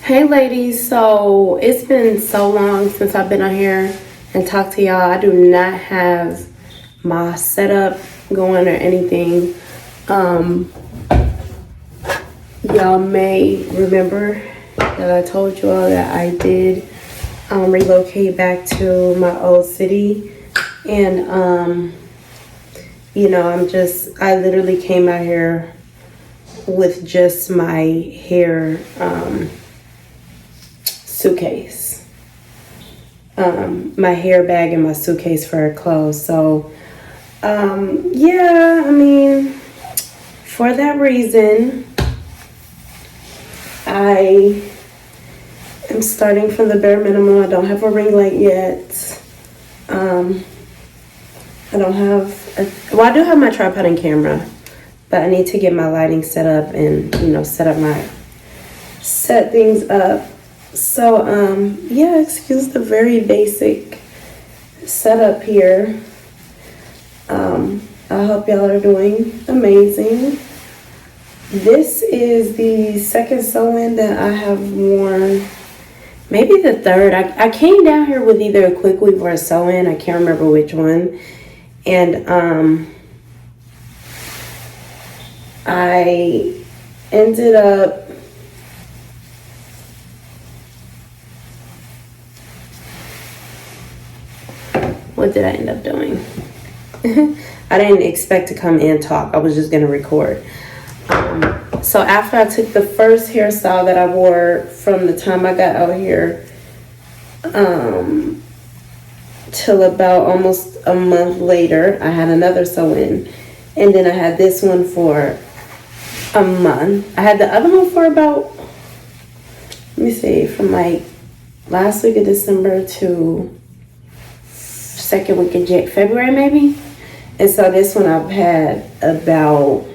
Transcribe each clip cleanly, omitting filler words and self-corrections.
Hey ladies, so it's been so long since I've been on here and talked to y'all. I do not have my setup going or anything. Y'all may remember that I told you all that I did relocate back to my old city, and I literally came out here with just my hair suitcase, my hair bag and my suitcase for clothes. So for that reason, I am starting from the bare minimum. I don't have a ring light yet. I don't have I do have my tripod and camera, but I need to get my lighting set up and set things up. So excuse the very basic setup here. I hope y'all are doing amazing. This is the second sew-in that I have worn, maybe the third. I came down here with either a quick weave or a sew-in. I can't remember which one. And I ended up what did I end up doing? I didn't expect to come and talk. I was just gonna record. So after I took the first hairstyle that I wore from the time I got out here till about almost a month later, I had another sew-in, and then I had this one for a month. I had the other one for about, let me see, from like last week of December to second week of February maybe. And so this one I've had about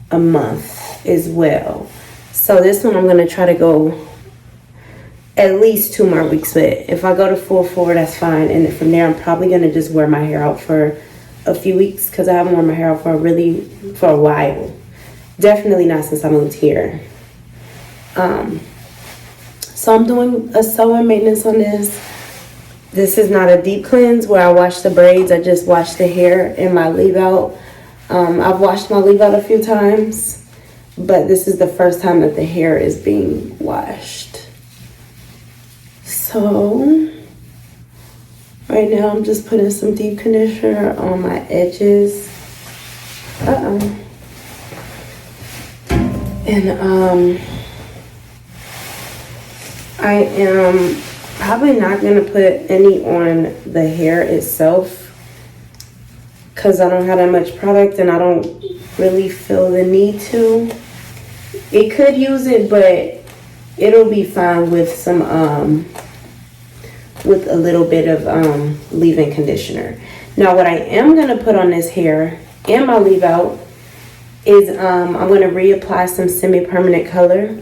a month as well. So this one I'm going to try to go at least 2 more weeks with. If I go to full 4, that's fine. And from there, I'm probably going to just wear my hair out for a few weeks, because I haven't worn my hair out for a while. Definitely not since I moved here. So I'm doing a sew-in maintenance on this. This is not a deep cleanse where I wash the braids. I just wash the hair and my leave out. I've washed my leave out a few times, but this is the first time that the hair is being washed. So right now I'm just putting some deep conditioner on my edges. And I am probably not going to put any on the hair itself, because I don't have that much product and I don't really feel the need to. It could use it, but it'll be fine with some with a little bit of leave-in conditioner. Now what I am going to put on this hair and my leave out is I'm going to reapply some semi-permanent color.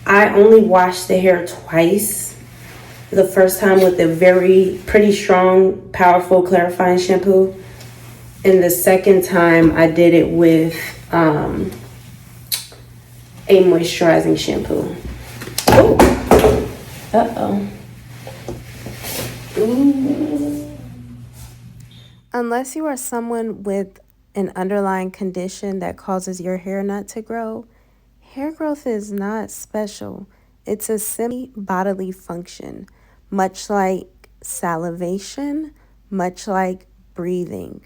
I only washed the hair twice. The first time with a pretty strong, powerful clarifying shampoo. And the second time I did it with a moisturizing shampoo. Unless you are someone with an underlying condition that causes your hair not to grow, hair growth is not special. It's a semi-bodily function, much like salivation, much like breathing.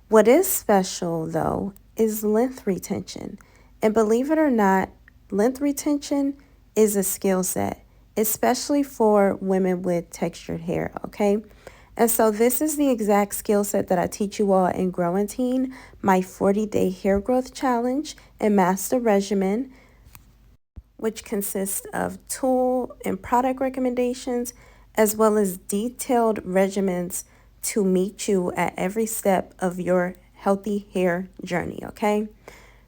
What is special, though, is length retention. And believe it or not, length retention is a skill set, especially for women with textured hair, okay? And so this is the exact skill set that I teach you all in Growentine, my 40-day hair growth challenge and master regimen, which consists of tool and product recommendations, as well as detailed regimens to meet you at every step of your healthy hair journey, okay?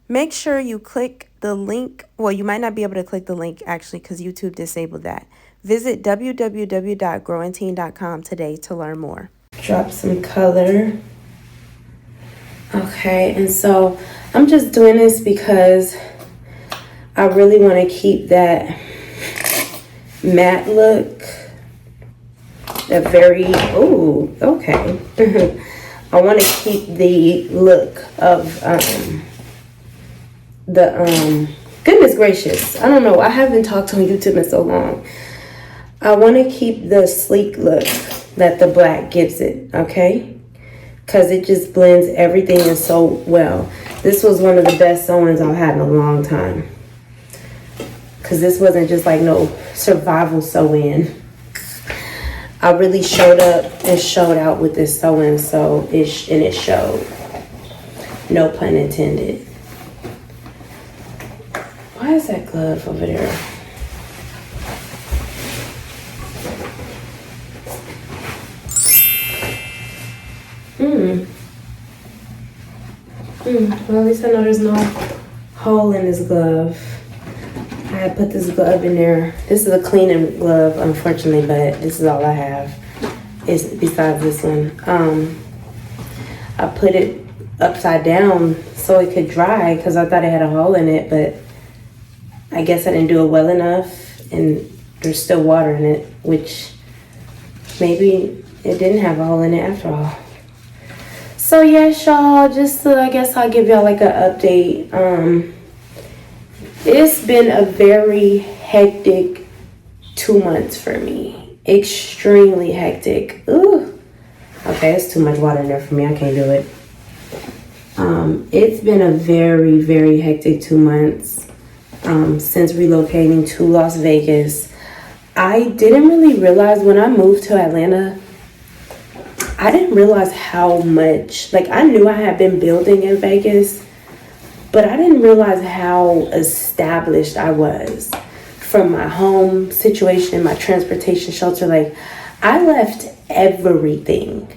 Make sure you click the link. Well, you might not be able to click the link, actually, because YouTube disabled that. Visit www.growentine.com today to learn more. Drop some color. Okay, and so I'm just doing this because I really want to keep that matte look. A very, oh, okay. I want to keep the look of goodness gracious, I don't know, I haven't talked on YouTube in so long. I want to keep the sleek look that the black gives it, okay? Because it just blends everything in so well. This was one of the best sewings I've had in a long time. Because this wasn't just like no survival sew-in. I really showed up and showed out with this sewing, so it showed. No pun intended. Why is that glove over there? Well, at least I know there's no hole in this glove. I had put this glove in there. This is a cleaning glove, unfortunately, but this is all I have. Is besides this one. I put it upside down so it could dry because I thought it had a hole in it, but I guess I didn't do it well enough, and there's still water in it, which maybe it didn't have a hole in it after all. So yes, y'all, I guess I'll give y'all like an update. It's been a very hectic 2 months for me. Extremely hectic. Ooh. Okay, it's too much water in there for me. I can't do it. It's been a very, very hectic 2 months since relocating to Las Vegas. I didn't really realize when I moved to Atlanta, I didn't realize how much, like I knew I had been building in Vegas, but I didn't realize how established I was from my home situation, my transportation shelter. Like I left everything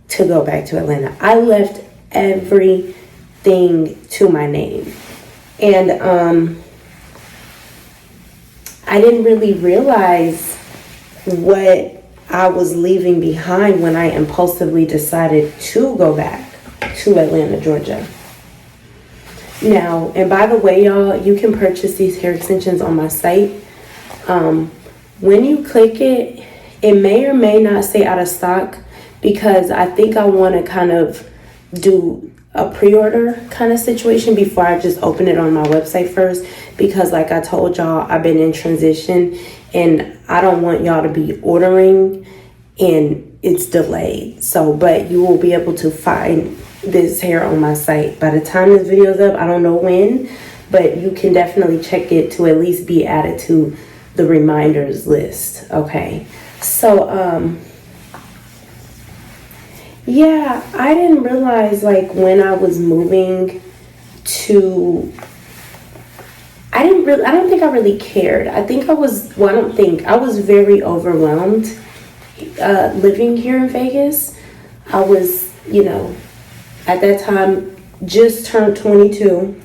to go back to Atlanta. I left everything to my name. And I didn't really realize what I was leaving behind when I impulsively decided to go back to Atlanta, Georgia. Now, and by the way, y'all, you can purchase these hair extensions on my site. When you click it, it may or may not say out of stock because I think I want to kind of do a pre-order kind of situation before I just open it on my website first, because like I told y'all, I've been in transition and I don't want y'all to be ordering and it's delayed. So, but you will be able to find this hair on my site by the time this video is up. I don't know when, but you can definitely check it to at least be added to the reminders list. Okay, so yeah, I didn't realize like when I was moving to, I don't think I really cared. I was very overwhelmed living here in Vegas. I was, at that time just turned 22.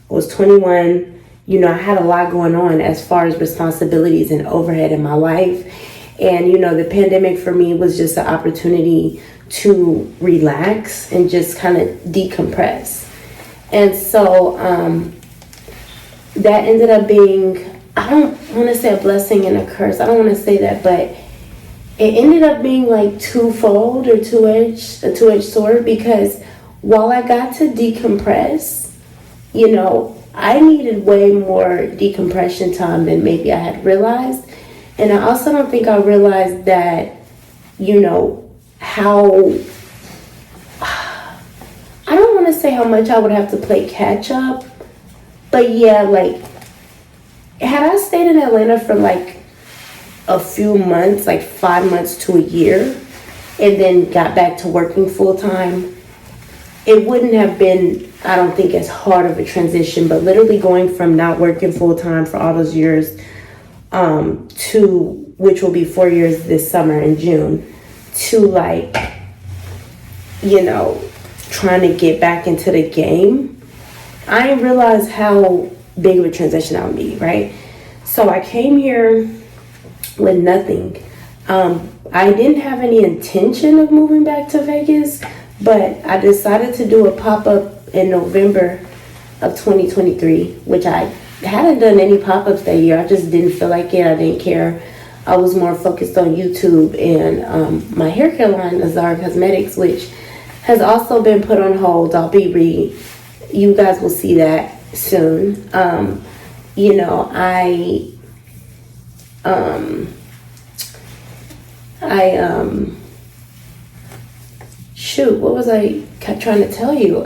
I was 21. I had a lot going on as far as responsibilities and overhead in my life. And, the pandemic for me was just an opportunity to relax and just kind of decompress. And so that ended up being, I don't want to say a blessing and a curse. I don't want to say that, but it ended up being like twofold or a two-edged sword, because while I got to decompress, I needed way more decompression time than maybe I had realized. And I also don't think I realized that, how, I don't want to say how much I would have to play catch up, but yeah, like, had I stayed in Atlanta for like a few months, like 5 months to a year, and then got back to working full time, it wouldn't have been, I don't think, as hard of a transition. But literally going from not working full time for all those years to, which will be 4 years this summer in June, to like, trying to get back into the game, I didn't realize how big of a transition that would be, right? So I came here with nothing. I didn't have any intention of moving back to Vegas, but I decided to do a pop-up in November of 2023, which I hadn't done any pop-ups that year. I just didn't feel like it. I didn't care. I was more focused on YouTube and my hair care line, Azara Cosmetics, which has also been put on hold. You guys will see that soon. You know, shoot, what was I trying to tell you?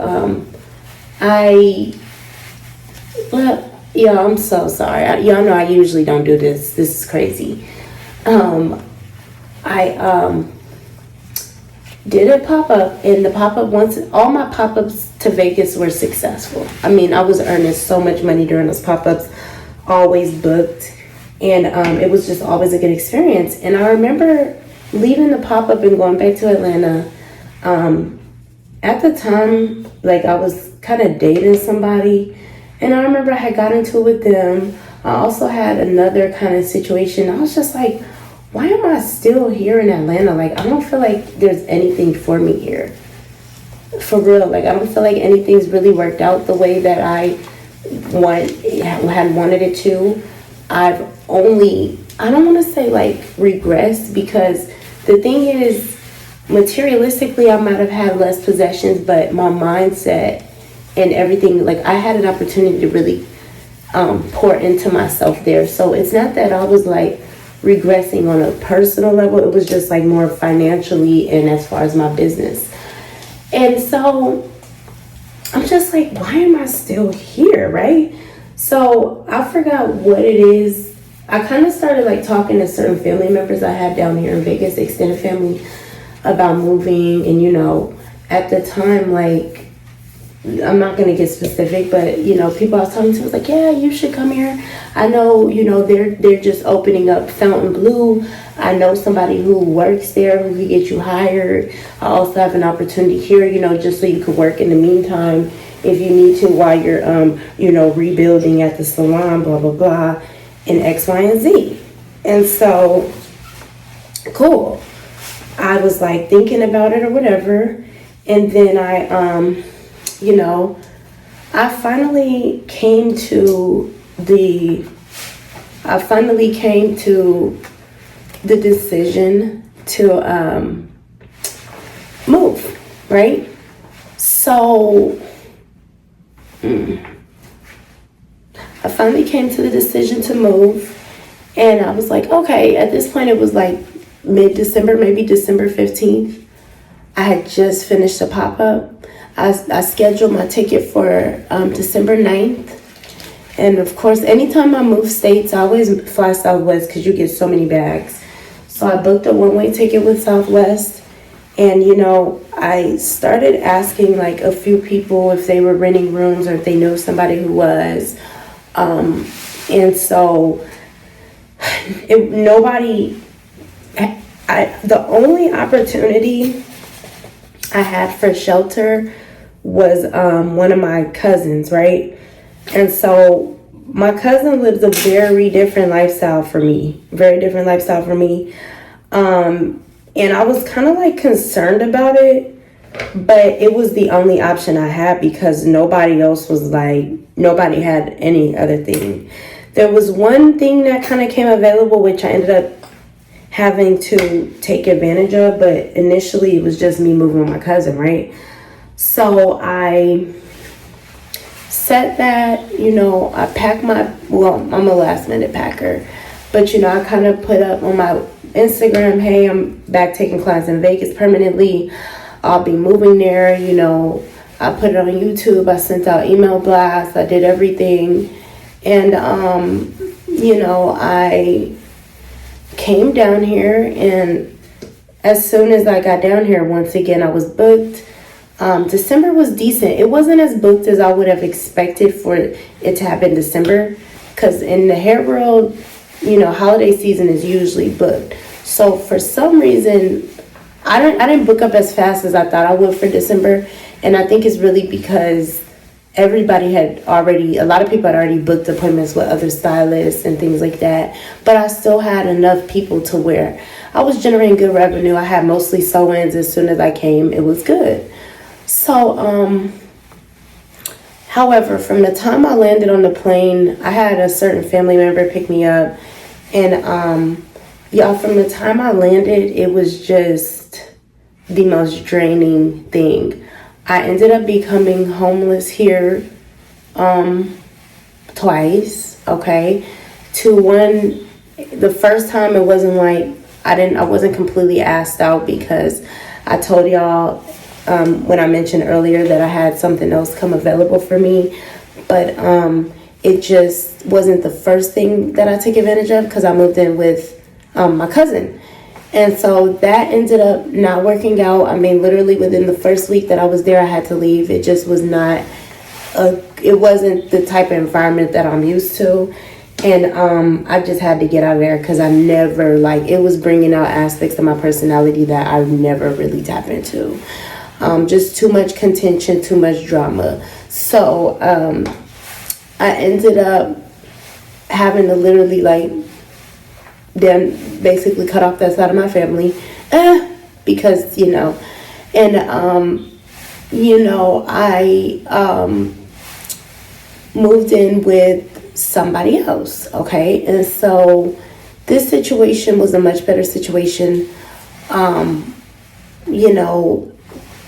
Yeah, I'm so sorry. Y'all know I usually don't do this. This is crazy. I did a pop-up, and the pop-up, once all my pop-ups to Vegas were successful. I mean, I was earning so much money during those pop-ups, always booked, and it was just always a good experience. And I remember leaving the pop-up and going back to Atlanta. At the time, like, I was kind of dating somebody, and I remember I had got into it with them. I also had another kind of situation. I was just like, why am I still here in Atlanta? Like, I don't feel like there's anything for me here. For real, like, I don't feel like anything's really worked out the way that I had wanted it to. I don't want to say like regressed, because the thing is, materialistically, I might have had less possessions, but my mindset and everything, like, I had an opportunity to really pour into myself there. So it's not that I was like regressing on a personal level. It was just like more financially and as far as my business. And so I'm just like, why am I still here, right? So I forgot what it is. I kind of started like talking to certain family members I had down here in Vegas, extended family, about moving. And, you know, at the time, like, I'm not going to get specific, but, you know, people I was talking to was like, yeah, you should come here. I know, you know, they're just opening up Fontainebleau. I know somebody who works there who could get you hired. I also have an opportunity here, you know, just so you could work in the meantime if you need to while you're, you know, rebuilding at the salon, blah, blah, blah, and X, Y, and Z. And so, cool. I was like thinking about it or whatever. And then you know, I finally came to the decision to move, right? So I finally came to the decision to move, and I was like, okay, at this point it was like mid-December, maybe December 15th. I had just finished a pop-up. I scheduled my ticket for December 9th. And of course, anytime I move states, I always fly Southwest because you get so many bags. So I booked a one-way ticket with Southwest. And, you know, I started asking like a few people if they were renting rooms or if they knew somebody who was. And so the only opportunity I had for shelter was one of my cousins, right? And so my cousin lives a very different lifestyle for me. And I was kind of like concerned about it, but it was the only option I had because nobody had any other thing. There was one thing that kind of came available, which I ended up having to take advantage of, but initially it was just me moving with my cousin, right? So I said that, you know, I packed I'm a last minute packer, but, you know, I kind of put up on my Instagram, hey, I'm back taking class in Vegas permanently. I'll be moving there, you know. I put it on YouTube. I sent out email blasts. I did everything. And, you know, I came down here, and as soon as I got down here, once again, I was booked. December was decent. It wasn't as booked as I would have expected for it to happen in December, because in the hair world, you know, holiday season is usually booked. So for some reason, I didn't book up as fast as I thought I would for December, and I think it's really because a lot of people had already booked appointments with other stylists and things like that, but I still had enough people to where I was generating good revenue. I had mostly sew-ins. As soon as I came, it was good. So, however, from the time I landed on the plane, I had a certain family member pick me up, and, Y'all, from the time I landed, it was just the most draining thing. I ended up becoming homeless here twice, okay? To one, the first time it wasn't like I wasn't completely asked out because I told y'all when I mentioned earlier that I had something else come available for me, but it just wasn't the first thing that I took advantage of because I moved in with my cousin. And so that ended up not working out. I mean, literally within the first week that I was there, I had to leave. It just was not it wasn't the type of environment that I'm used to. And I just had to get out of there because I never, like, it was bringing out aspects of my personality that I never really tap into. Just too much contention, too much drama. So I ended up having to literally, like, then basically cut off that side of my family because, you know, and, you know, I moved in with somebody else, okay? And so this situation was a much better situation, you know,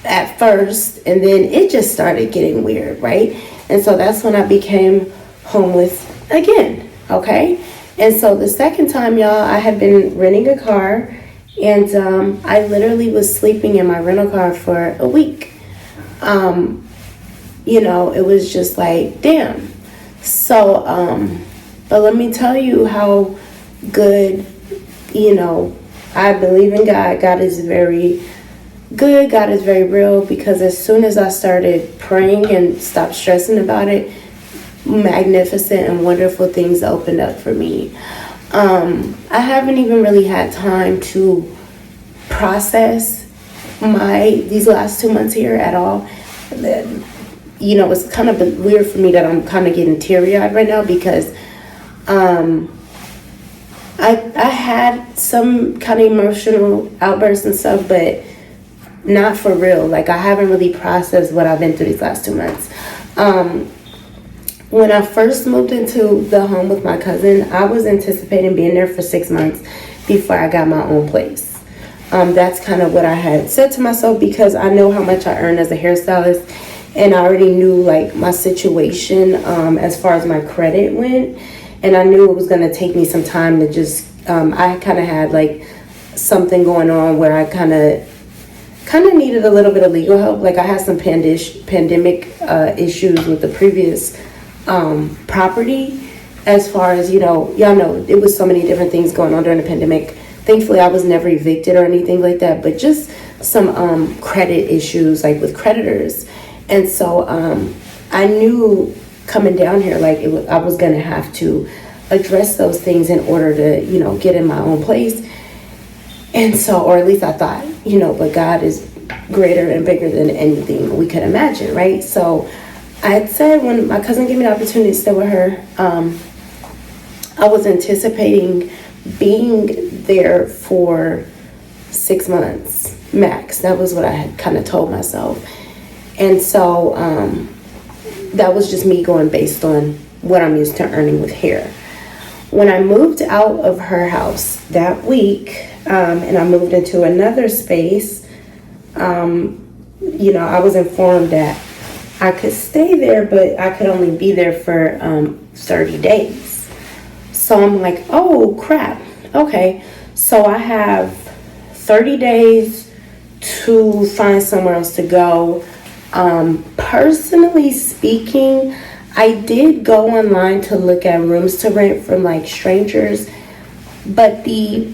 at first, and then it just started getting weird, right? And so that's when I became homeless again, okay? And so the second time, y'all, I had been renting a car, and I literally was sleeping in my rental car for a week. You know, it was just like, damn. So, but let me tell you how good, you know, I believe in God. God is very good. God is very real, because as soon as I started praying and stopped stressing about it, magnificent and wonderful things opened up for me. I haven't even really had time to process these last 2 months here at all. You know, it's kind of weird for me that I'm kind of getting teary-eyed right now, because I had some kind of emotional outbursts and stuff, but not for real. Like, I haven't really processed what I've been through these last 2 months. When I first moved into the home with my cousin, I was anticipating being there for 6 months before I got my own place. That's kind of what I had said to myself, because I know how much I earn as a hairstylist, and I already knew, like, my situation as far as my credit went, and I knew it was going to take me some time to just, I kind of had, like, something going on where I kind of needed a little bit of legal help. Like, I had some pandemic issues with the previous property, as far as, you know, y'all know, it was so many different things going on during the pandemic. Thankfully, I was never evicted or anything like that, but just some credit issues, like with creditors. And so I knew coming down here, like, I was gonna have to address those things in order to, you know, get in my own place. And so, or at least I thought, you know, but God is greater and bigger than anything we could imagine, right? So I had said, when my cousin gave me the opportunity to stay with her, I was anticipating being there for 6 months max. That was what I had kind of told myself. And so that was just me going based on what I'm used to earning with hair. When I moved out of her house that week, and I moved into another space, you know, I was informed that I could stay there, but I could only be there for 30 days. So I'm like, oh crap. Okay, so I have 30 days to find somewhere else to go. Personally speaking, I did go online to look at rooms to rent from, like, strangers, but the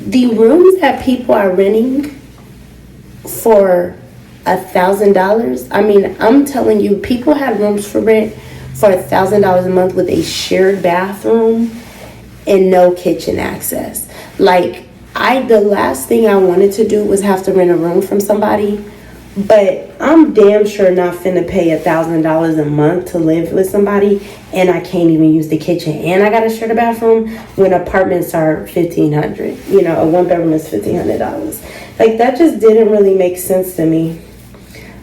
rooms that people are renting for $1,000, I mean, I'm telling you, people had rooms for rent for $1,000 a month with a shared bathroom and no kitchen access. Like, the last thing I wanted to do was have to rent a room from somebody, but I'm damn sure not finna pay $1,000 a month to live with somebody, and I can't even use the kitchen, and I gotta share the bathroom when apartments are $1,500. You know, a one bedroom is $1,500. Like, that just didn't really make sense to me.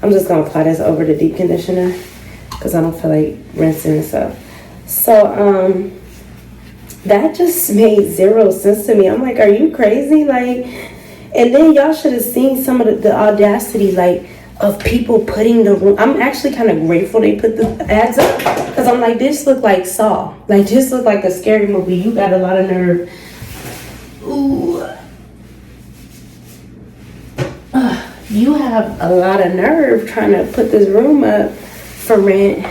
I'm just gonna apply this over the deep conditioner because I don't feel like rinsing and stuff. So That just made zero sense to me. I'm like, are you crazy? Like, and then y'all should have seen some of the audacity, like, of people putting the room. I'm actually kind of grateful they put the ads up, because I'm like, this looked like Saw. Like, this looked like a scary movie. You got a lot of nerve. Ooh. You have a lot of nerve trying to put this room up for rent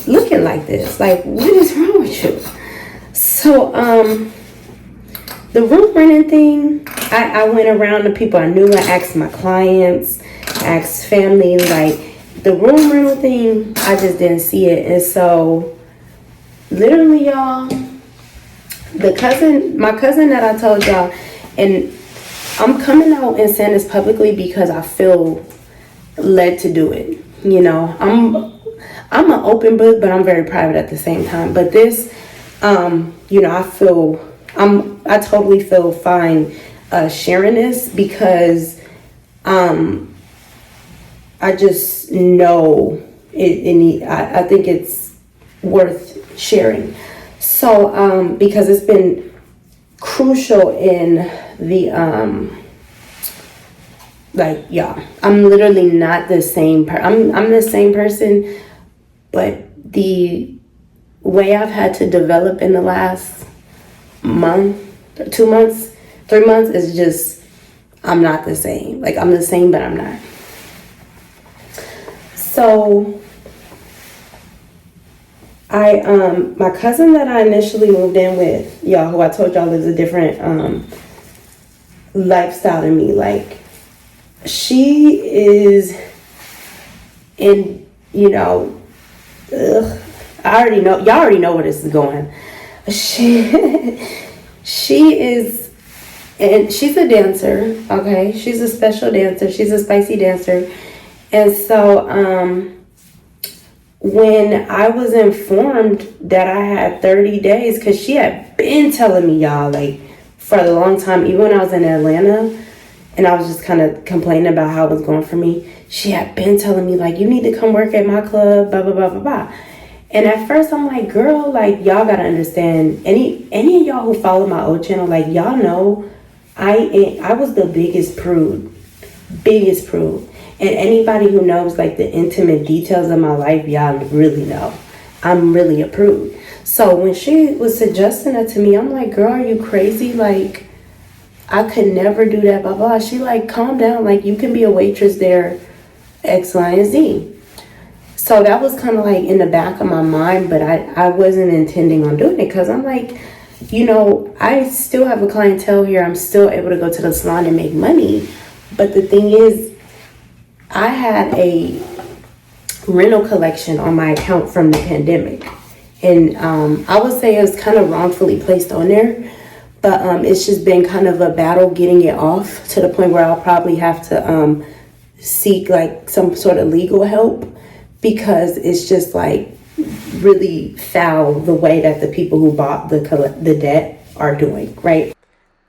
looking like this. Like, what is wrong with you? So, the room renting thing, I went around to people I knew. I asked my clients, asked family, like, the room rental thing, I just didn't see it. And so, literally, y'all, my cousin that I told y'all, and I'm coming out and saying this publicly because I feel led to do it. You know, I'm an open book, but I'm very private at the same time. But this, you know, I totally feel fine sharing this, because I just know I think it's worth sharing. So because it's been crucial in the like, yeah, I'm literally not the same I'm the same person, but the way I've had to develop in the last month, 2 months, 3 months is just, I'm not the same. Like, I'm the same, but I'm not. So my cousin that I initially moved in with, y'all, who I told y'all lives a different lifestyle than me. Like, she is in, you know, y'all already know where this is going. She is, and she's a dancer, okay? She's a special dancer. She's a spicy dancer. And so, when I was informed that I had 30 days, because she had been telling me, y'all, like, for a long time, even when I was in Atlanta, and I was just kind of complaining about how it was going for me, she had been telling me, like, you need to come work at my club, blah, blah, blah, blah, blah. And at first, I'm like, girl, like, y'all gotta understand, any of y'all who follow my old channel, like, y'all know, I was the biggest prude. And anybody who knows, like, the intimate details of my life, y'all really know. I'm really a prude. So when she was suggesting that to me, I'm like, girl, are you crazy? Like, I could never do that, blah, blah. She like, calm down. Like, you can be a waitress there, X, Y, and Z. So that was kind of like in the back of my mind, but I wasn't intending on doing it, because I'm like, you know, I still have a clientele here. I'm still able to go to the salon and make money. But the thing is, I had a rental collection on my account from the pandemic. And I would say it was kind of wrongfully placed on there. But it's just been kind of a battle getting it off, to the point where I'll probably have to seek like some sort of legal help, because it's just like really foul the way that the people who bought the debt are doing, right?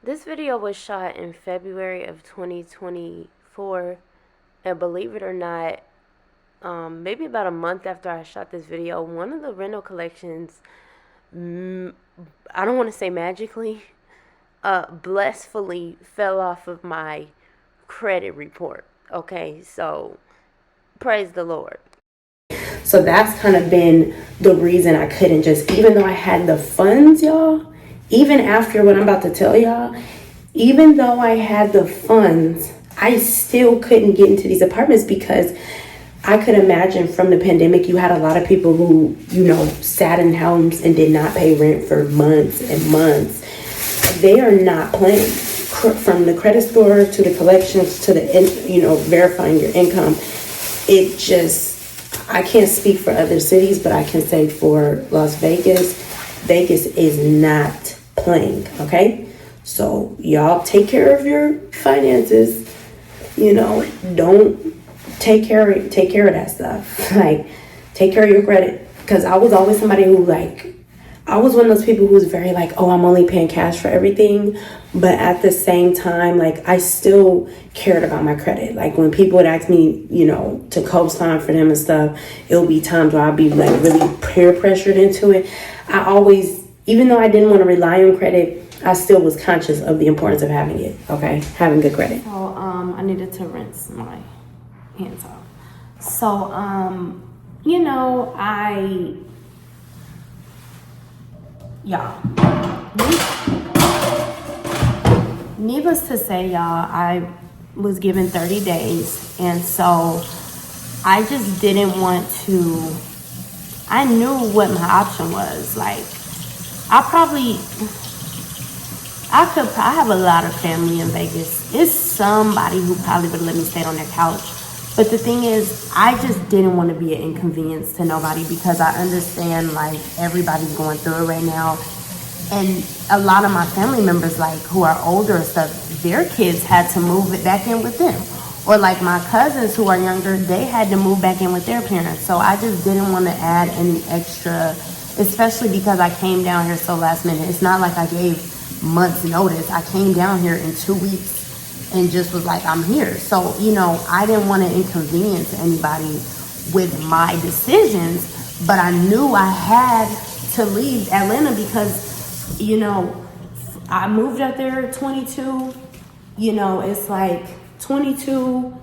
This video was shot in February of 2024. And believe it or not, maybe about a month after I shot this video, one of the rental collections, I don't want to say magically, blissfully fell off of my credit report. Okay, so praise the Lord. So that's kind of been the reason I couldn't just, even though I had the funds, y'all, even after what I'm about to tell y'all, even though I had the funds, I still couldn't get into these apartments, because I could imagine from the pandemic, you had a lot of people who, you know, sat in homes and did not pay rent for months and months. They are not playing. From the credit score to the collections to the, you know, verifying your income. It just, I can't speak for other cities, but I can say for Las Vegas, Vegas is not playing, okay? So y'all take care of your finances. You know, don't take care of that stuff. Like, take care of your credit. Because I was always somebody who, like, I was one of those people who was very like, oh, I'm only paying cash for everything. But at the same time, like, I still cared about my credit. Like, when people would ask me, you know, to co-sign for them and stuff, it'll be times where I'll be like really peer pressured into it. I always even though I didn't want to rely on credit, I still was conscious of the importance of having it, okay? Having good credit. So, I needed to rinse my hands off. So, needless to say, y'all, I was given 30 days. And so I just didn't want to, I knew what my option was. Like, I have a lot of family in Vegas. It's somebody who probably would let me stay on their couch. But the thing is, I just didn't want to be an inconvenience to nobody, because I understand, like, everybody's going through it right now. And a lot of my family members, like, who are older and stuff, their kids had to move it back in with them. Or like my cousins who are younger, they had to move back in with their parents. So I just didn't want to add any extra, especially because I came down here so last minute. It's not like I gave months notice. I came down here in 2 weeks and just was like, I'm here. So, I didn't want to inconvenience anybody with my decisions, but I knew I had to leave Atlanta because, I moved up there at 22, it's like 22,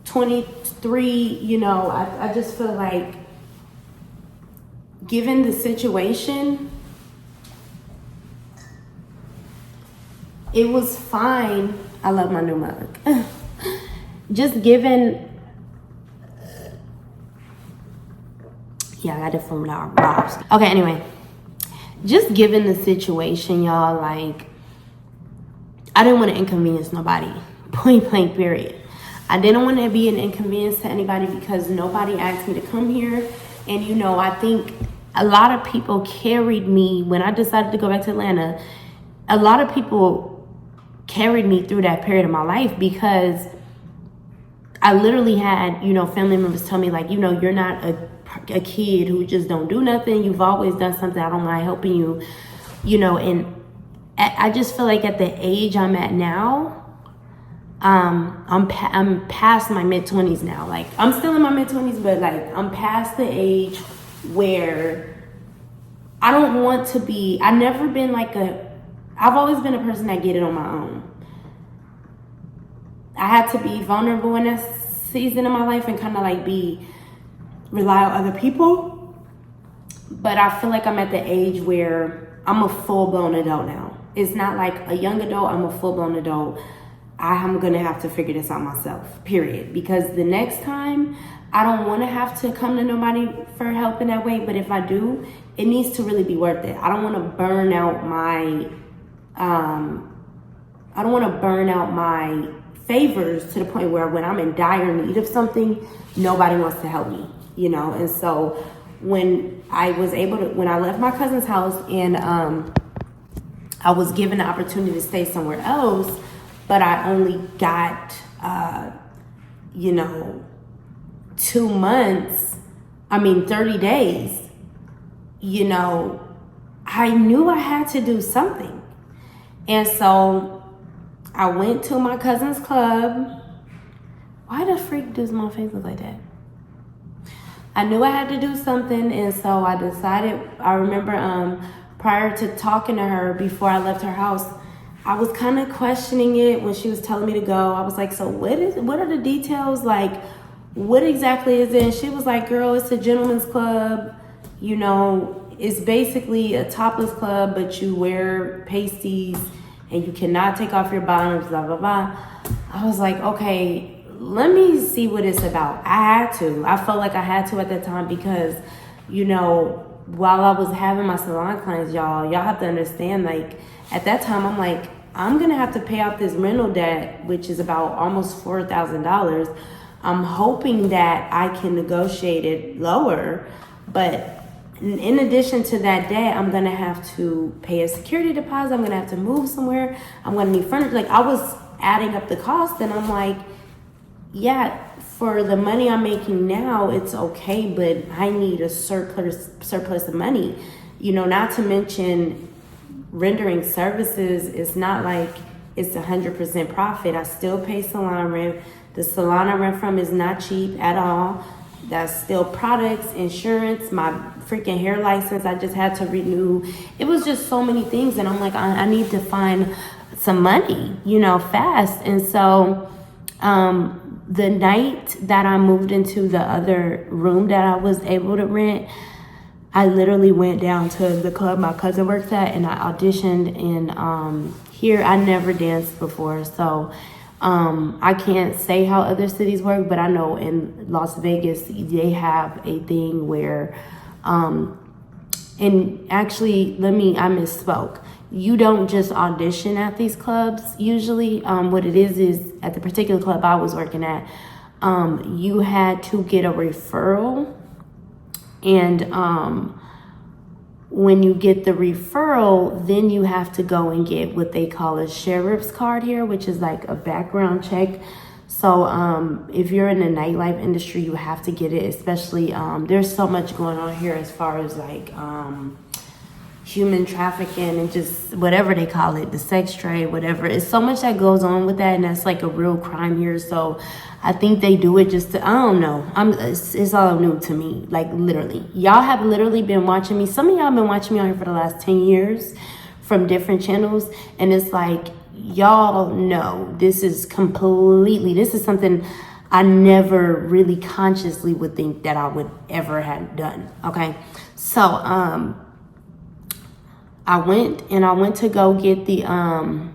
23, I just feel like, given the situation, it was fine. I love my new mug. Just given, I got it from Rob's. Okay, anyway, just given the situation, y'all, like, I didn't want to inconvenience nobody. Point blank, period. I didn't want to be an inconvenience to anybody because nobody asked me to come here. And, I think a lot of people carried me when I decided to go back to Atlanta. A lot of people carried me through that period of my life because I literally had, family members tell me, like, you're not a kid who just don't do nothing. You've always done something. I don't mind helping you, and I just feel like at the age I'm at now, I'm past my mid-20s now. Like, I'm still in my mid-20s, but like, I'm past the age where I don't want to be, I've always been a person that get it on my own. I had to be vulnerable in that season of my life and kind of like rely on other people. But I feel like I'm at the age where I'm a full-blown adult now. It's not like a young adult, I'm a full-blown adult. I'm gonna have to figure this out myself, period. Because the next time, I don't wanna have to come to nobody for help in that way, but if I do, it needs to really be worth it. I don't wanna burn out my favors to the point where when I'm in dire need of something, nobody wants to help me, And so when I left my cousin's house and I was given the opportunity to stay somewhere else, but I only got, 2 months, 30 days, I knew I had to do something. And so I went to my cousin's club. Why the freak does my face look like that? I knew I had to do something, and so I decided, I remember prior to talking to her before I left her house, I was kind of questioning it when she was telling me to go. I was like, so what are the details? Like, what exactly is it? And she was like, girl, it's a gentleman's club. It's basically a topless club, but you wear pasties and you cannot take off your bottoms, blah, blah, blah. I was like, okay, let me see what it's about. I felt like I had to at that time because, while I was having my salon clients, y'all have to understand, like, at that time, I'm like, I'm going to have to pay out this rental debt, which is about almost $4,000. I'm hoping that I can negotiate it lower, but in addition to that debt, I'm going to have to pay a security deposit. I'm going to have to move somewhere. I'm going to need furniture. Like, I was adding up the cost, and I'm like, yeah, for the money I'm making now, it's okay, but I need a surplus of money. Not to mention rendering services. It's not like it's 100% profit. I still pay salon rent. The salon I rent from is not cheap at all. That's still products, insurance, my freaking hair license I just had to renew. It was just so many things, and I'm like, I need to find some money, fast. And so the night that I moved into the other room that I was able to rent, I literally went down to the club my cousin works at, and I auditioned. And here, I never danced before, so I can't say how other cities work, but I know in Las Vegas they have a thing where, and actually, I misspoke. You don't just audition at these clubs usually. What it is at the particular club I was working at, you had to get a referral. And when you get the referral, then you have to go and get what they call a sheriff's card here, which is like a background check. So if you're in the nightlife industry, you have to get it, especially there's so much going on here as far as like human trafficking and just whatever they call it, the sex trade, whatever. It's so much that goes on with that, and that's like a real crime here. So I think they do it just to, I don't know. It's all new to me, like literally. Y'all have literally been watching me. Some of y'all have been watching me on here for the last 10 years from different channels, and it's like, y'all know this is something I never really consciously would think that I would ever have done. Okay, so I went to go get the I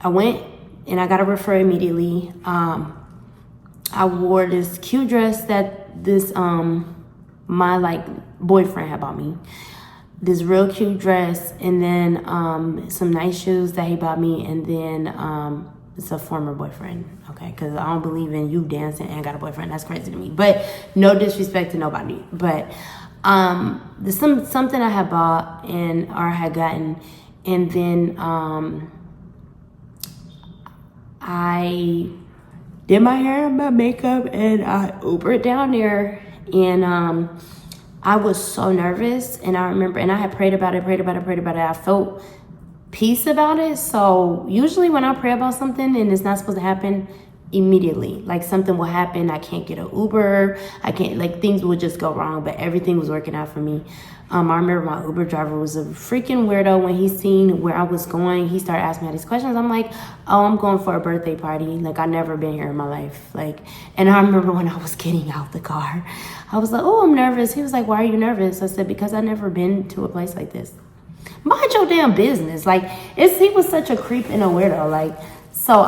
went and I got a refer immediately. I wore this cute dress that this my like boyfriend had bought me. This real cute dress, and then some nice shoes that he bought me, and then it's a former boyfriend, okay? Because I don't believe in you dancing and got a boyfriend. That's crazy to me. But no disrespect to nobody. But there's something I had bought or had gotten, and then I did my hair and my makeup, and I Ubered down there, and I was so nervous. And I remember, and I had prayed about it. I felt peace about it. So usually when I pray about something and it's not supposed to happen, immediately, like something will happen. I can't get an Uber. I can't, like, things will just go wrong, but everything was working out for me. I remember my Uber driver was a freaking weirdo. When he seen where I was going, he started asking me all these questions. I'm like, oh, I'm going for a birthday party. Like, I've never been here in my life. Like, and I remember when I was getting out the car, I was like, oh, I'm nervous. He was like, why are you nervous? I said, because I've never been to a place like this. Mind your damn business. Like, he was such a creep and a weirdo. Like, so,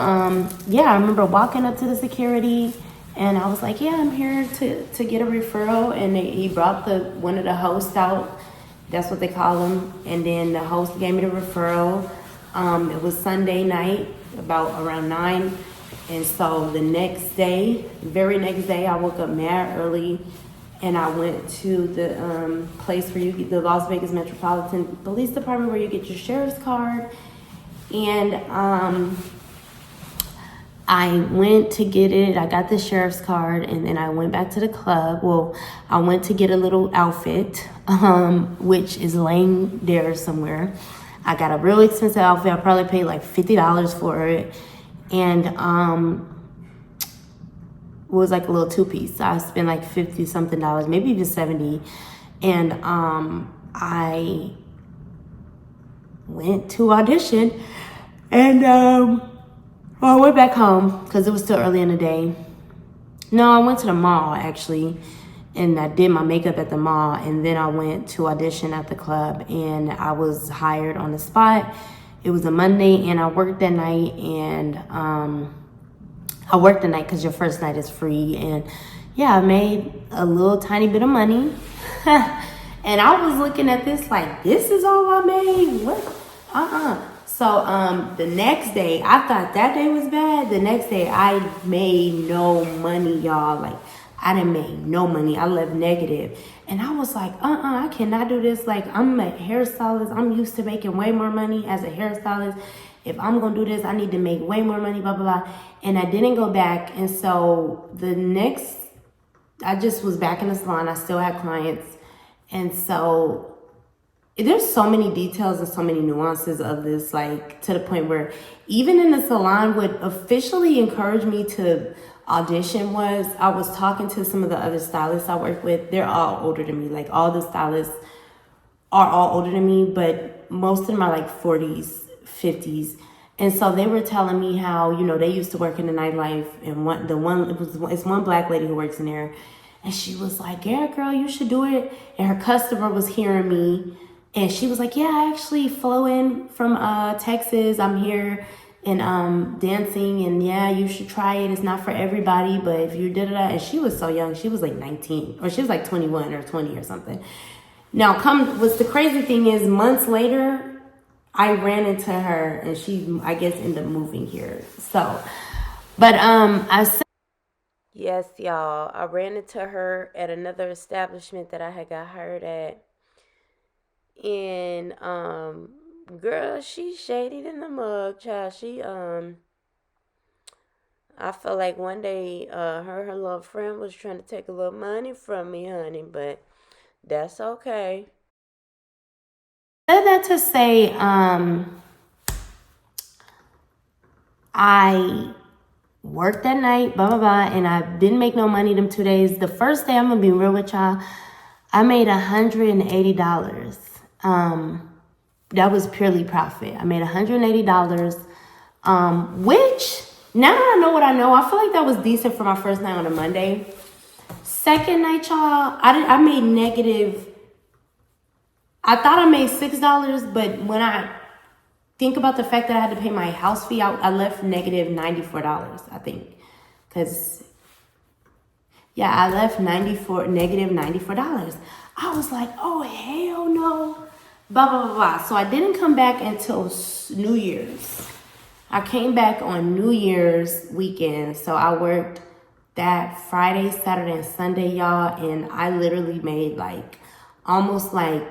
yeah, I remember walking up to the security, and I was like, yeah, I'm here to get a referral. And he brought one of the hosts out. That's what they call them. And then the host gave me the referral. It was Sunday night, about around 9. And so the very next day, I woke up mad early, and I went to the place where you get the Las Vegas Metropolitan Police Department, where you get your sheriff's card. And I went to get it. I got the sheriff's card, and then I went back to the club. Well, I went to get a little outfit, which is laying there somewhere. I got a real expensive outfit. I probably paid like $50 for it. And it was like a little 2-piece. So I spent like 50 something dollars, maybe even 70. And I went to audition, and I went back home because it was still early in the day. No, I went to the mall, actually, and I did my makeup at the mall, and then I went to audition at the club, and I was hired on the spot. It was a Monday, and I worked that night, and I worked the night because your first night is free, and yeah, I made a little tiny bit of money. And I was looking at this like, this is all I made? What? So the next day, I thought that day was bad. The next day, I made no money, y'all. Like, I didn't make no money. I left negative. And I was like, I cannot do this. Like, I'm a hairstylist. I'm used to making way more money as a hairstylist. If I'm going to do this, I need to make way more money, blah, blah, blah. And I didn't go back. And so I just was back in the salon. I still had clients. And so there's so many details and so many nuances of this, like, to the point where even in the salon would officially encourage me to audition was, I was talking to some of the other stylists I work with. They're all older than me. Like, all the stylists are all older than me, but most of them are like 40s, 50s. And so they were telling me how, you know, they used to work in the nightlife, and it's one black lady who works in there, and she was like, yeah, girl, you should do it. And her customer was hearing me, and she was like, yeah, I actually flew in from Texas. I'm here and dancing, and yeah, you should try it. It's not for everybody, but if you did it, and she was so young, she was like 19, or she was like 21 or 20 or something. Now, what's the crazy thing is, months later, I ran into her, and she, I guess, ended up moving here. So, but I said, yes, y'all, I ran into her at another establishment that I had got hired at, and girl, she's shady than the mug, child. I felt like one day, her little friend was trying to take a little money from me, honey, but that's okay. Said that to say, I worked that night, blah, blah, blah, and I didn't make no money them 2 days. The first day, I'm gonna be real with y'all, I made $180. That was purely profit. I made $180, which, now that I know what I know, I feel like that was decent for my first night on a Monday. Second night, y'all, I made negative. I thought I made $6, but when I think about the fact that I had to pay my house fee, I left negative $94, I think. Because, yeah, I left negative $94. I was like, oh, hell no. Blah, blah, blah, blah. So I didn't come back until New Year's. I came back on New Year's weekend. So I worked that Friday, Saturday, and Sunday, y'all. And I literally made like almost like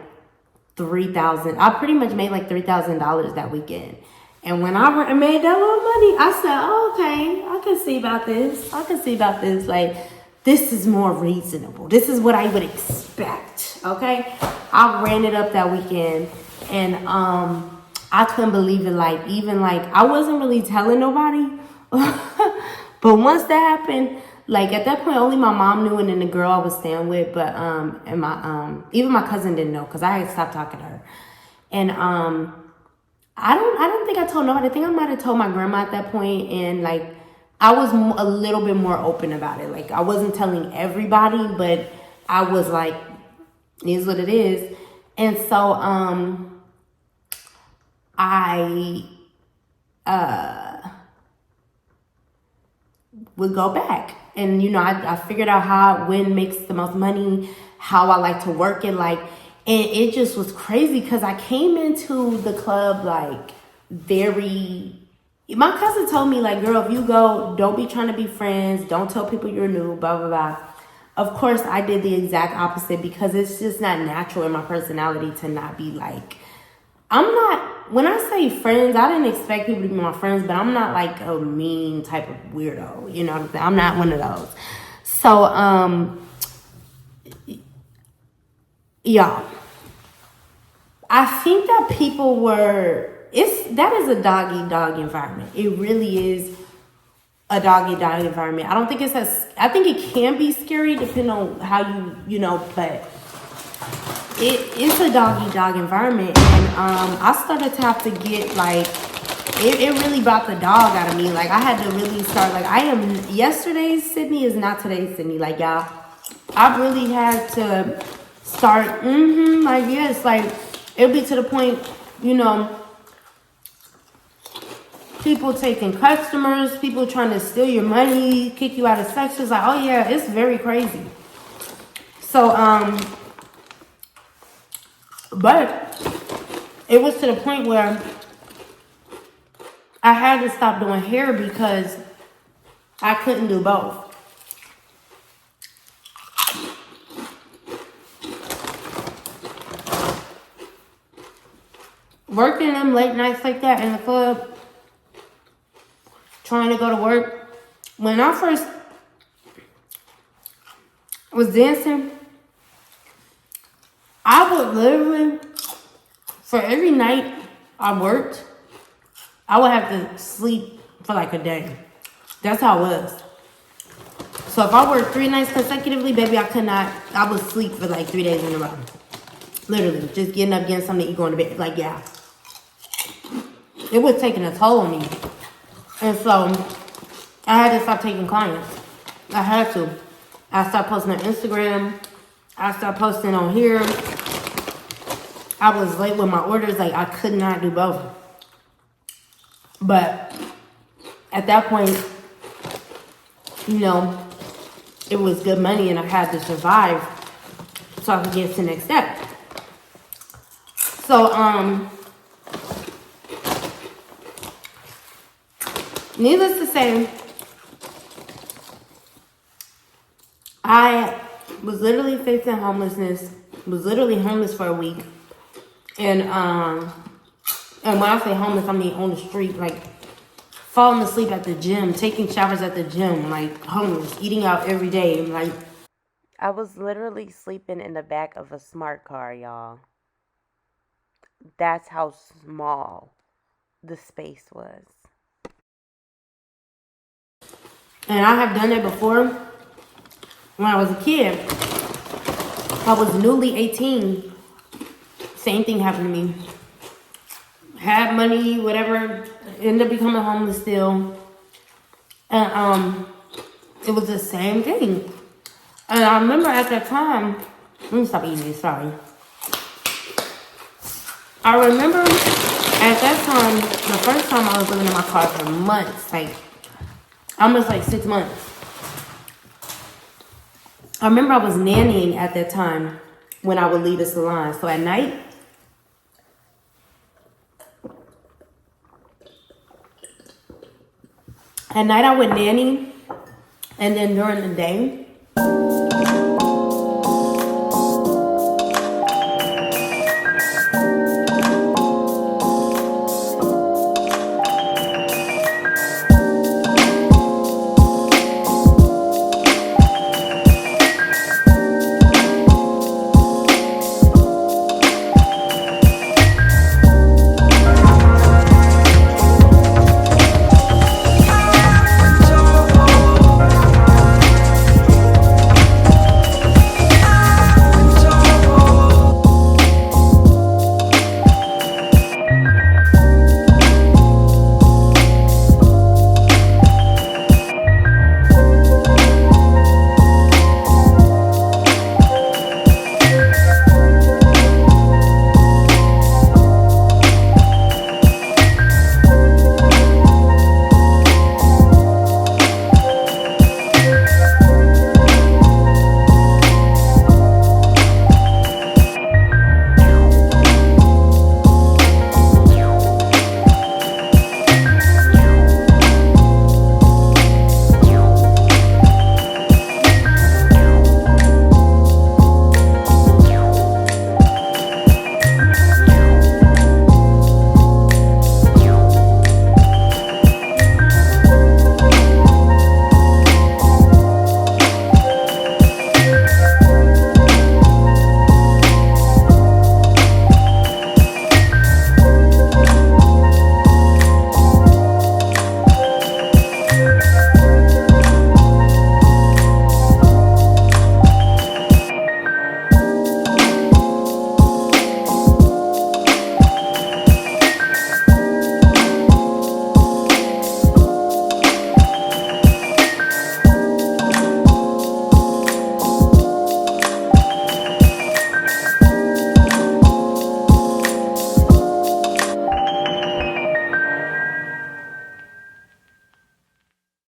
$3,000. I pretty much made like $3,000 that weekend. And when I made that little money, I said, oh, okay, I can see about this. I can see about this. Like, this is more reasonable. This is what I would expect. Okay. I ran it up that weekend, and I couldn't believe it. Like, even like, I wasn't really telling nobody. But once that happened, like, at that point, only my mom knew, and then the girl I was staying with, but and my even my cousin didn't know, because I had stopped talking to her. And I don't think I told nobody. I think I might have told my grandma at that point, and like, I was a little bit more open about it. Like, I wasn't telling everybody, but I was like, it is what it is. And so I would go back. And, you know, I figured out when makes the most money, how I like to work it. Like, and it just was crazy, because I came into the club like my cousin told me, like, girl, if you go, don't be trying to be friends. Don't tell people you're new, blah, blah, blah. Of course, I did the exact opposite, because it's just not natural in my personality to not be like, when I say friends, I didn't expect people to be my friends, but I'm not like a mean type of weirdo, you know what I'm saying? I'm not one of those. So, y'all, I think that people that is a dog environment. It really is a dog environment. I don't think I think it can be scary depending on how you know, but it's a dog environment. And I started to have to get like, it really brought the dog out of me. Like, I had to really start, like, yesterday's Sydney is not today's Sydney. Like, y'all, I really had to start, like, yes, like, it'll be to the point, you know, people taking customers, people trying to steal your money, kick you out of sections. Like, oh yeah, it's very crazy. So, but it was to the point where I had to stop doing hair, because I couldn't do both. Working them late nights like that in the club, trying to go to work. When I first was dancing, I would literally, for every night I worked, I would have to sleep for like a day. That's how it was. So if I worked 3 nights consecutively, baby, I could not. I would sleep for like 3 days in a row. Literally, just getting up, getting something to eat, going to bed. Like, yeah, it was taking a toll on me. And so I had to stop taking clients. I had to. I stopped posting on Instagram. I stopped posting on here. I was late with my orders. Like, I could not do both. But at that point, you know, it was good money and I had to survive so I could get to the next step. So, needless to say, I was literally facing homelessness, was literally homeless for a week. And when I say homeless, I mean on the street, like falling asleep at the gym, taking showers at the gym, like homeless, eating out every day. Like, I was literally sleeping in the back of a smart car, y'all. That's how small the space was. and I have done that before when I was a kid. I was newly 18. Same thing happened to me. Had money, whatever, ended up becoming homeless still. And it was the same thing. And I remember at that time, let me stop eating this, sorry. I remember at that time, the first time I was living in my car for months, like almost like 6 months. I remember I was nannying at that time when I would leave the salon. So at night, I would nanny, and then during the day,